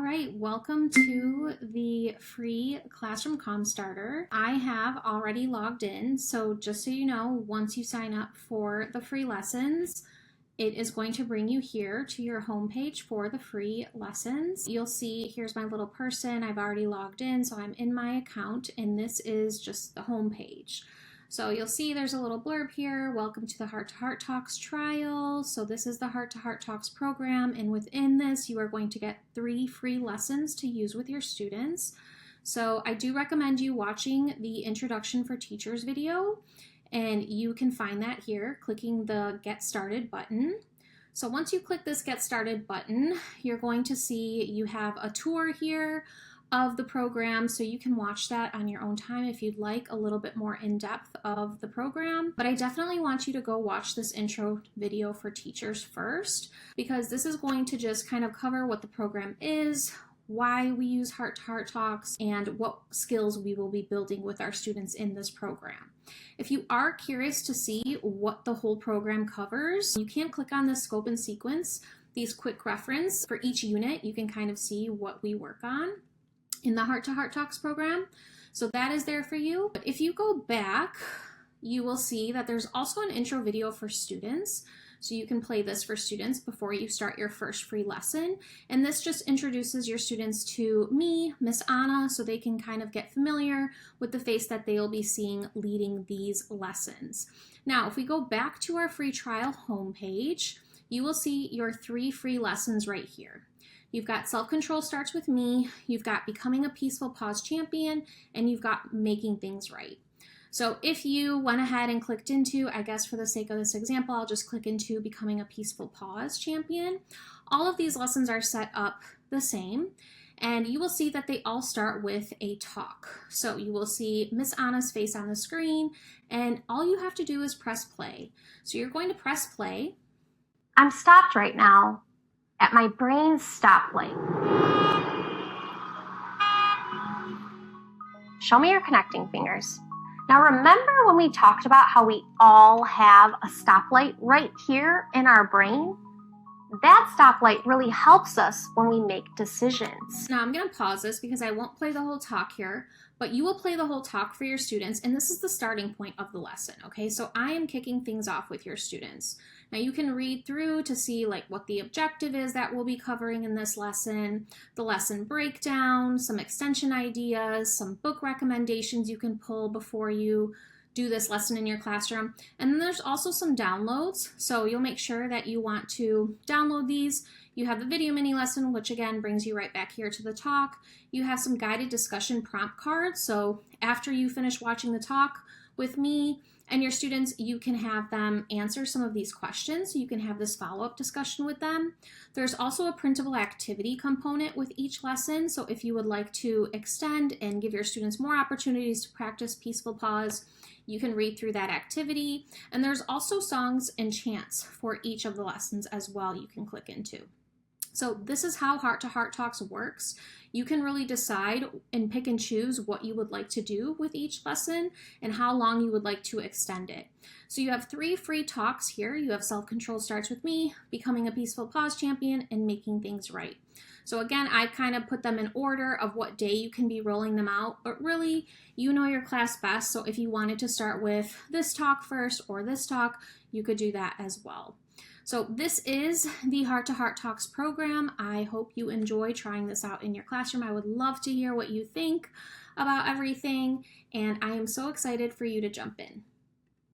right, welcome to the free Classroom Comm Starter. I have already logged in, so just so you know, once you sign up for the free lessons, it is going to bring you here to your homepage for the free lessons. You'll see, here's my little person. I've already logged in, so I'm in my account, and this is just the homepage. So you'll see there's a little blurb here. Welcome to the Heart to Heart Talks trial. So this is the Heart to Heart Talks program, and within this you are going to get 3 free lessons to use with your students. So I do recommend you watching the Introduction for Teachers video, and you can find that here clicking the Get Started button. So once you click this Get Started button, you're going to see you have a tour here of the program, so you can watch that on your own time if you'd like a little bit more in depth of the program. But I definitely want you to go watch this intro video for teachers first, because this is going to just kind of cover what the program is, why we use Heart to Heart Talks, and what skills we will be building with our students in this program. If you are curious to see what the whole program covers, you can click on the scope and sequence, these quick reference. For each unit, you can kind of see what we work on in the Heart to Heart Talks program. So that is there for you. But if you go back, you will see that there's also an intro video for students. So you can play this for students before you start your first free lesson. And this just introduces your students to me, Miss Anna, so they can kind of get familiar with the face that they'll be seeing leading these lessons. Now, if we go back to our free trial homepage, you will see your 3 free lessons right here. You've got Self-Control Starts With Me, you've got Becoming a Peaceful Pause Champion, and you've got Making Things Right. So if you went ahead and clicked into, I guess for the sake of this example, I'll just click into Becoming a Peaceful Pause Champion. All of these lessons are set up the same, and you will see that they all start with a talk. So you will see Miss Anna's face on the screen, and all you have to do is press play. So you're going to press play. I'm stopped right now at my brain's stoplight. Show me your connecting fingers. Now remember when we talked about how we all have a stoplight right here in our brain? That stoplight really helps us when we make decisions. Now I'm going to pause this because I won't play the whole talk here, but you will play the whole talk for your students, and this is the starting point of the lesson, okay? So I am kicking things off with your students. Now you can read through to see like what the objective is that we'll be covering in this lesson, the lesson breakdown, some extension ideas, some book recommendations you can pull before you do this lesson in your classroom. And then there's also some downloads. So you'll make sure that you want to download these. You have the video mini lesson, which again brings you right back here to the talk. You have some guided discussion prompt cards. So after you finish watching the talk with me and your students, you can have them answer some of these questions. You can have this follow-up discussion with them. There's also a printable activity component with each lesson. So if you would like to extend and give your students more opportunities to practice peaceful pause, you can read through that activity. And there's also songs and chants for each of the lessons as well you can click into. So this is how Heart to Heart Talks works. You can really decide and pick and choose what you would like to do with each lesson and how long you would like to extend it. So you have 3 free talks here. You have Self-Control Starts With Me, Becoming a Peaceful Pause Champion, and Making Things Right. So again, I kind of put them in order of what day you can be rolling them out, but really, you know your class best. So if you wanted to start with this talk first or this talk, you could do that as well. So this is the Heart to Heart Talks program. I hope you enjoy trying this out in your classroom. I would love to hear what you think about everything, and I am so excited for you to jump in.